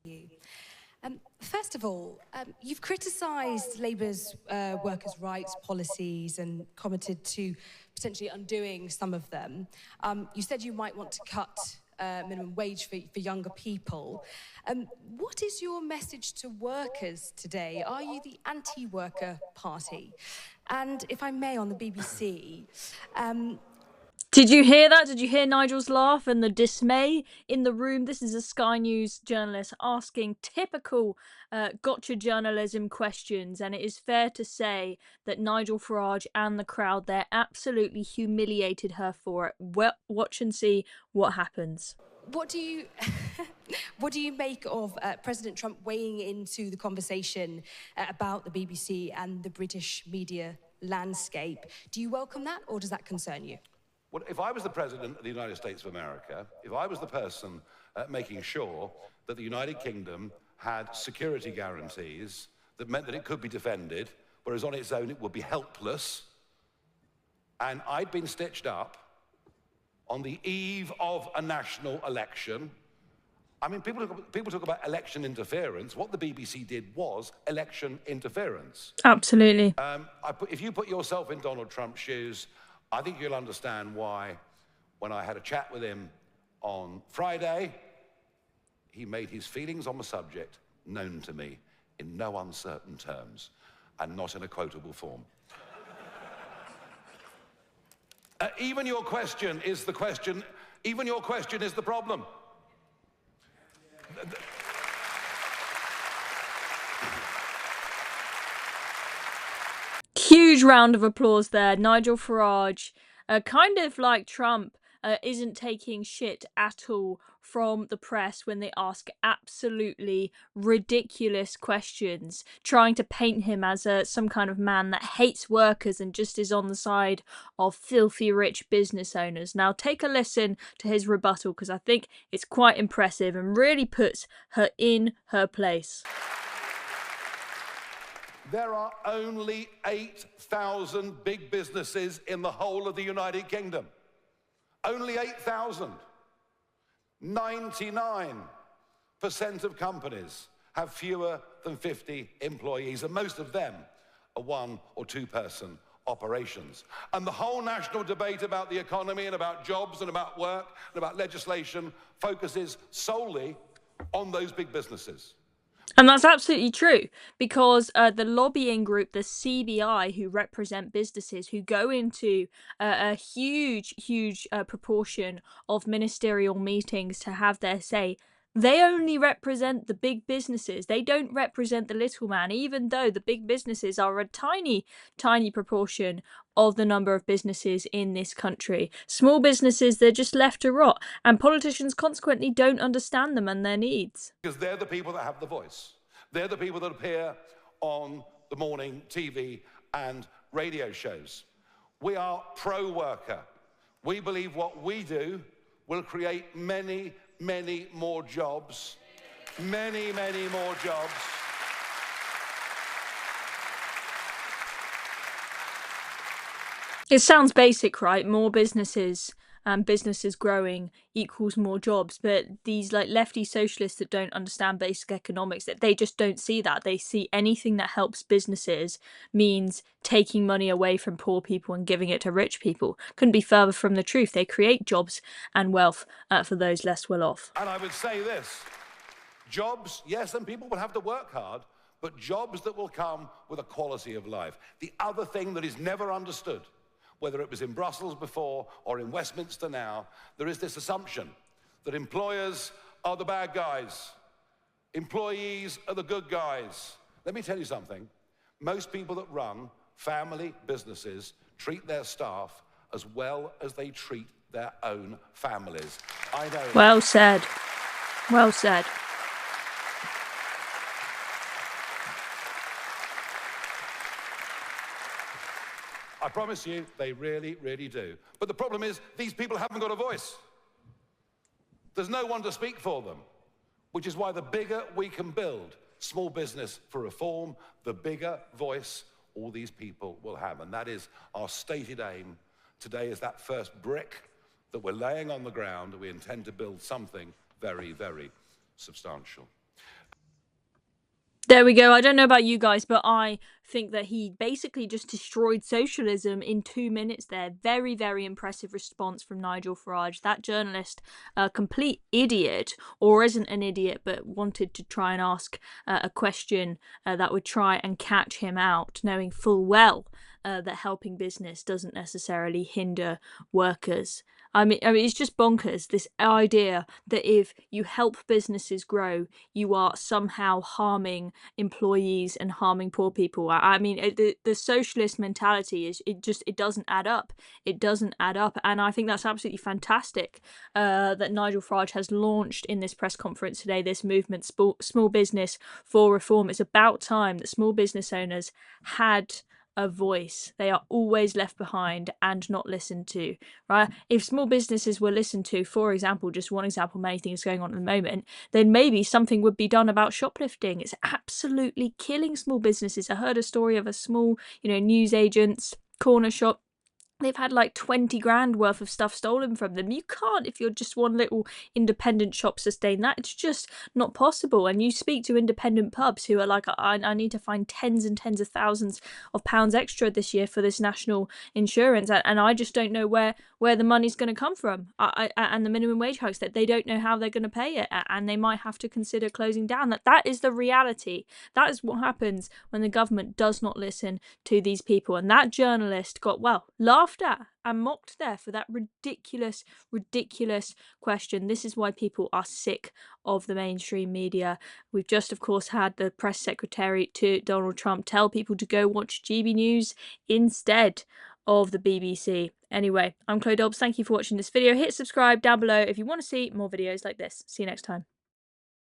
you. First of all, you've criticised Labour's workers' rights policies and commented to potentially undoing some of them. You said you might want to cut minimum wage for younger people. What is your message to workers today? Are you the anti-worker party? And if I may, on the BBC... Did you hear that? Did you hear Nigel's laugh and the dismay in the room? This is a Sky News journalist asking typical gotcha journalism questions, and it is fair to say that Nigel Farage and the crowd there absolutely humiliated her for it. Well, watch and see what happens. What do you make of President Trump weighing into the conversation about the BBC and the British media landscape? Do you welcome that, or does that concern you? Well, if I was the President of the United States of America, if I was the person making sure that the United Kingdom had security guarantees that meant that it could be defended, whereas on its own it would be helpless, and I'd been stitched up on the eve of a national election. I mean, people talk about election interference. What the BBC did was election interference. Absolutely. If you put yourself in Donald Trump's shoes, I think you'll understand why, when I had a chat with him on Friday, he made his feelings on the subject known to me in no uncertain terms and not in a quotable form. Even your question is the question, even your question is the problem. Huge round of applause there. Nigel Farage, kind of like Trump, isn't taking shit at all from the press when they ask absolutely ridiculous questions, trying to paint him as some kind of man that hates workers and just is on the side of filthy rich business owners. Now take a listen to his rebuttal, because I think it's quite impressive and really puts her in her place. There are only 8,000 big businesses in the whole of the United Kingdom. Only 8,000. 99% of companies have fewer than 50 employees, and most of them are one or two person operations. And the whole national debate about the economy and about jobs and about work and about legislation focuses solely on those big businesses. And that's absolutely true, because the lobbying group, the CBI, who represent businesses, who go into a huge proportion of ministerial meetings to have their say, they only represent the big businesses. They don't represent the little man, even though the big businesses are a tiny proportion of the number of businesses in this country. Small businesses, they're just left to rot, and politicians consequently don't understand them and their needs. Because they're the people that have the voice. They're the people that appear on the morning TV and radio shows. We are pro-worker. We believe what we do will create many more jobs. Many more jobs. It sounds basic, right? More businesses and businesses growing equals more jobs, but these like lefty socialists that don't understand basic economics, that they just don't see that. They see anything that helps businesses means taking money away from poor people and giving it to rich people. Couldn't be further from the truth. They create jobs and wealth for those less well off. And I would say this, jobs, yes, and people will have to work hard, but jobs that will come with a quality of life. The other thing that is never understood, whether it was in Brussels before or in Westminster now, there is this assumption that employers are the bad guys, employees are the good guys. Let me tell you something. Most people that run family businesses treat their staff as well as they treat their own families. I know. Well said. Well said. I promise you, they really do. But the problem is, these people haven't got a voice. There's no one to speak for them, which is why the bigger we can build small business for reform, the bigger voice all these people will have. And that is our stated aim. Today is that first brick that we're laying on the ground, and we intend to build something very substantial. There we go. I don't know about you guys, but I think that he basically just destroyed socialism in 2 minutes there. Very, very impressive response from Nigel Farage. That journalist, a complete idiot, or isn't an idiot, but wanted to try and ask a question that would try and catch him out, knowing full well that helping business doesn't necessarily hinder workers. I mean, it's just bonkers, this idea that if you help businesses grow, you are somehow harming employees and harming poor people. I mean, the socialist mentality is it doesn't add up. It doesn't add up, and I think that's absolutely fantastic that Nigel Farage has launched in this press conference today this movement, small business for reform. It's about time that small business owners had a voice. They are always left behind and not listened to, right? If small businesses were listened to, for example, just one example, many things going on at the moment, then maybe something would be done about shoplifting. It's absolutely killing small businesses. I heard a story of a small, news agent's corner shop. They've had like 20 grand worth of stuff stolen from them. You can't, if you're just one little independent shop, sustain that. It's just not possible. And you speak to independent pubs who are like, I need to find tens and tens of thousands of pounds extra this year for this national insurance. And I just don't know where the money's going to come from. And the minimum wage hikes, that they don't know how they're going to pay it. And they might have to consider closing down. That is the reality. That is what happens when the government does not listen to these people. And that journalist got, laughed at and mocked there for that ridiculous question. This is why people are sick of the mainstream media. We've just, of course, had the press secretary to Donald Trump tell people to go watch GB News instead of the BBC. Anyway, I'm Chloe Dobbs. Thank you for watching this video. Hit subscribe down below if you want to see more videos like this. See you next time.